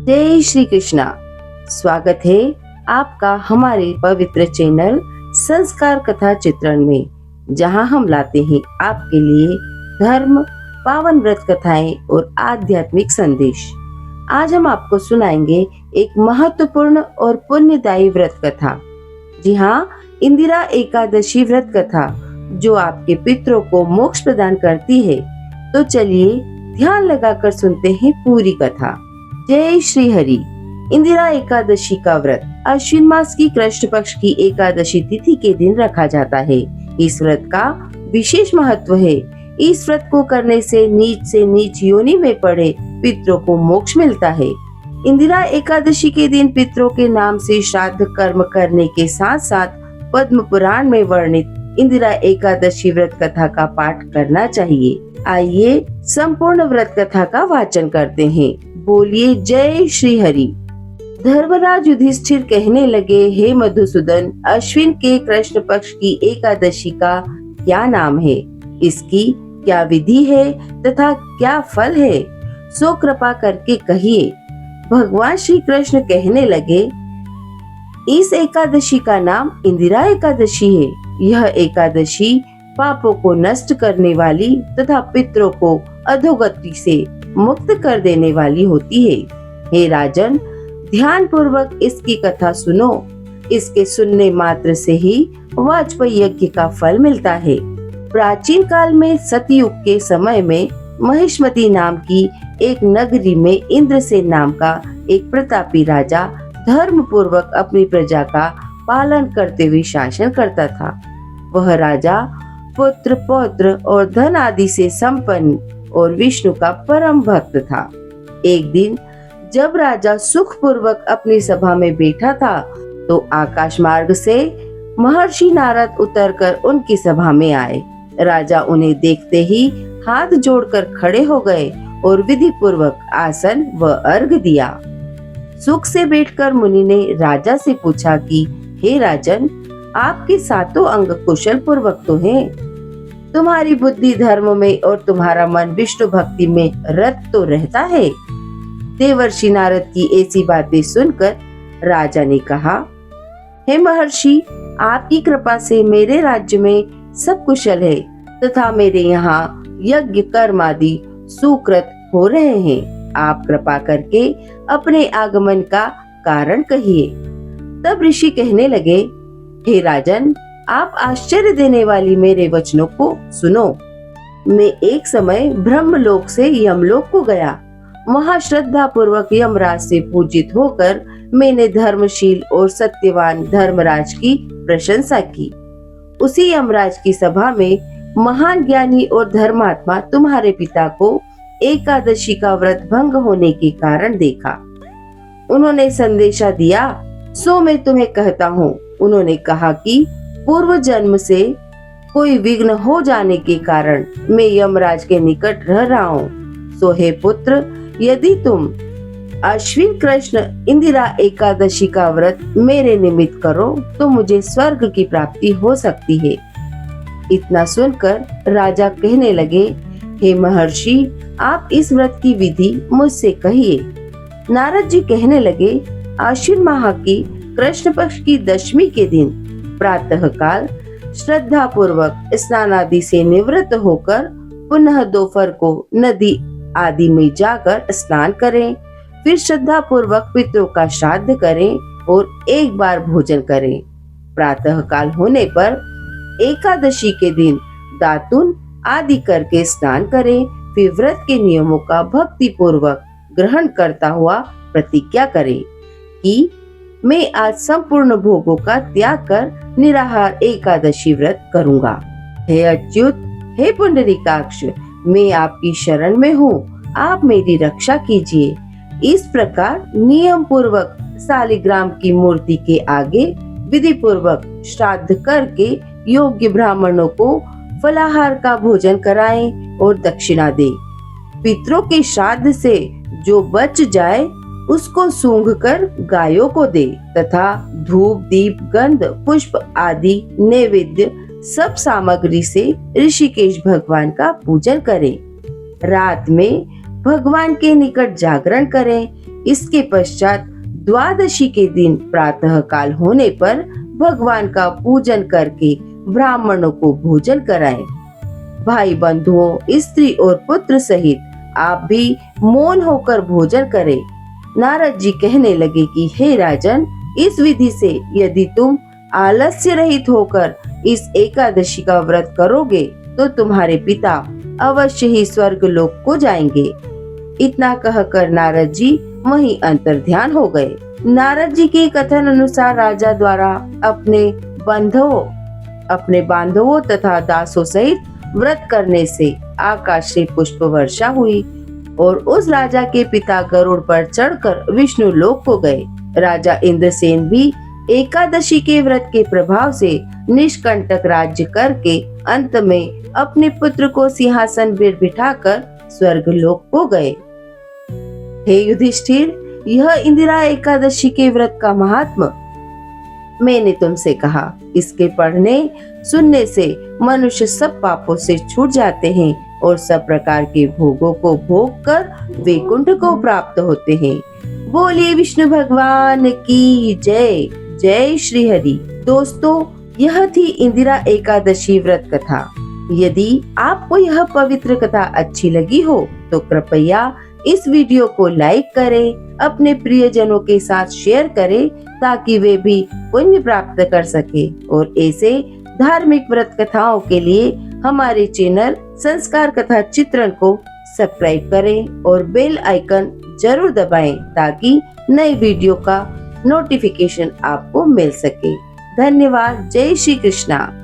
जय श्री कृष्णा। स्वागत है आपका हमारे पवित्र चैनल संस्कार कथा चित्रण में, जहां हम लाते हैं आपके लिए धर्म, पावन व्रत कथाएं और आध्यात्मिक संदेश। आज हम आपको सुनाएंगे एक महत्वपूर्ण और पुण्यदायी व्रत कथा। जी हाँ, इंदिरा एकादशी व्रत कथा जो आपके पितरों को मोक्ष प्रदान करती है। तो चलिए ध्यान लगाकर सुनते हैं पूरी कथा। जय श्री हरि। इंदिरा एकादशी का व्रत अश्विन मास की कृष्ण पक्ष की एकादशी तिथि के दिन रखा जाता है। इस व्रत का विशेष महत्व है। इस व्रत को करने से नीच योनि में पड़े पितरों को मोक्ष मिलता है। इंदिरा एकादशी के दिन पितरों के नाम से श्राद्ध कर्म करने के साथ साथ पद्म पुराण में वर्णित इंदिरा एकादशी व्रत कथा का पाठ करना चाहिए। आइए संपूर्ण व्रत कथा का वाचन करते हैं। बोलिए जय श्री हरि। धर्मराज युधिष्ठिर कहने लगे, हे मधुसूदन, अश्विन के कृष्ण पक्ष की एकादशी का क्या नाम है, इसकी क्या विधि है तथा क्या फल है, सो कृपा करके कहिए। भगवान श्री कृष्ण कहने लगे, इस एकादशी का नाम इंदिरा एकादशी है। यह एकादशी पापों को नष्ट करने वाली तथा पितरों को अधोगति से मुक्त कर देने वाली होती है। हे राजन, ध्यान पूर्वक इसकी कथा सुनो। इसके सुनने मात्र से ही वाजपेयी यज्ञ का फल मिलता है। प्राचीन काल में सतयुग के समय में महिष्मती नाम की एक नगरी में इंद्रसेन नाम का एक प्रतापी राजा धर्म पूर्वक अपनी प्रजा का पालन करते हुए शासन करता था। वह राजा पुत्र, पौत्र और धन आदि से संपन्न और विष्णु का परम भक्त था। एक दिन जब राजा सुख पूर्वक अपनी सभा में बैठा था, तो आकाश मार्ग से महर्षि नारद उतरकर उनकी सभा में आए। राजा उन्हें देखते ही हाथ जोड़कर खड़े हो गए और विधि पूर्वक आसन व अर्घ दिया। सुख से बैठकर मुनि ने राजा से पूछा कि हे राजन, आपके सातों अंग कुशल पूर्वक तो हैं। तुम्हारी बुद्धि धर्म में और तुम्हारा मन विष्णु भक्ति में रत तो रहता है। देवर्षि नारद की ऐसी बातें सुनकर राजा ने कहा, हे महर्षि, आपकी कृपा से मेरे राज्य में सब कुशल है तथा मेरे यहाँ यज्ञ कर्म आदि सुकृत हो रहे हैं। आप कृपा करके अपने आगमन का कारण कहिए। तब ऋषि कहने लगे, हे राजन, आप आश्चर्य देने वाली मेरे वचनों को सुनो। मैं एक समय ब्रह्मलोक से यमलोक को गया। वहाँ श्रद्धा पूर्वक यमराज से पूजित होकर मैंने धर्मशील और सत्यवान धर्मराज की प्रशंसा की। उसी यमराज की सभा में महान ज्ञानी और धर्मात्मा तुम्हारे पिता को एकादशी का व्रत भंग होने के कारण देखा। उन्होंने संदेशा दिया, सो मैं तुम्हें कहता हूँ। उन्होंने कहा कि पूर्व जन्म से कोई विघ्न हो जाने के कारण मैं यमराज के निकट रह रहा हूँ। सो हे पुत्र, यदि तुम अश्विन कृष्ण इंदिरा एकादशी का व्रत मेरे निमित्त करो तो मुझे स्वर्ग की प्राप्ति हो सकती है। इतना सुनकर राजा कहने लगे, हे महर्षि, आप इस व्रत की विधि मुझसे कहिए। नारद जी कहने लगे, आश्विन माह की कृष्ण पक्ष की दशमी के दिन प्रातः काल श्रद्धा पूर्वक स्नान आदि से निवृत्त होकर पुनः दोपहर को नदी आदि में जाकर स्नान करें। फिर श्रद्धा पूर्वक पितरों का श्राद्ध करें और एक बार भोजन करें। प्रातः काल होने पर एकादशी के दिन दातुन आदि करके स्नान करें। फिर व्रत के नियमों का भक्ति पूर्वक ग्रहण करता हुआ प्रतिज्ञा करें कि मैं आज संपूर्ण भोगों का त्याग कर निराहार एकादशी व्रत करूंगा। हे अच्युत, हे पुंडरीकाक्ष, मैं आपकी शरण में हूँ, आप मेरी रक्षा कीजिए। इस प्रकार नियम पूर्वक शालिग्राम की मूर्ति के आगे विधि पूर्वक श्राद्ध करके योग्य ब्राह्मणों को फलाहार का भोजन कराएं और दक्षिणा दे। पितरों के श्राद्ध से जो बच जाए उसको सूंघ कर गायों को दे तथा धूप, दीप, गंध, पुष्प आदि नैवेद्य सब सामग्री से ऋषिकेश भगवान का पूजन करें। रात में भगवान के निकट जागरण करें। इसके पश्चात द्वादशी के दिन प्रातः काल होने पर भगवान का पूजन करके ब्राह्मणों को भोजन कराएं। भाई बंधुओं, स्त्री और पुत्र सहित आप भी मौन होकर भोजन करें। नारद जी कहने लगे कि हे राजन, इस विधि से यदि तुम आलस्य रहित होकर इस एकादशी का व्रत करोगे तो तुम्हारे पिता अवश्य ही स्वर्ग लोक को जाएंगे। इतना कहकर नारद जी वहीं अंतर्ध्यान हो गए। नारद जी के कथन अनुसार राजा द्वारा अपने बांधवों तथा दासों सहित व्रत करने से आकाश से पुष्प वर्षा हुई और उस राजा के पिता गरुड़ पर चढ़कर विष्णु लोक को गए। राजा इंद्रसेन भी एकादशी के व्रत के प्रभाव से निष्कंटक राज्य करके अंत में अपने पुत्र को सिंहासन पर बिठाकर स्वर्ग लोक को गए। हे युधिष्ठिर, यह इंदिरा एकादशी के व्रत का महात्म मैंने तुमसे कहा। इसके पढ़ने सुनने से मनुष्य सब पापों से छूट जाते हैं और सब प्रकार के भोगों को भोग कर वैकुंठ को प्राप्त होते हैं। बोलिए विष्णु भगवान की जय। जय श्री हरि। दोस्तों, यह थी इंदिरा एकादशी व्रत कथा। यदि आपको यह पवित्र कथा अच्छी लगी हो तो कृपया इस वीडियो को लाइक करें, अपने प्रियजनों के साथ शेयर करें ताकि वे भी पुण्य प्राप्त कर सके। और ऐसे धार्मिक व्रत कथाओं के लिए हमारे चैनल संस्कार कथा चित्रण को सब्सक्राइब करें और बेल आइकन जरूर दबाएं ताकि नई वीडियो का नोटिफिकेशन आपको मिल सके। धन्यवाद। जय श्री कृष्णा।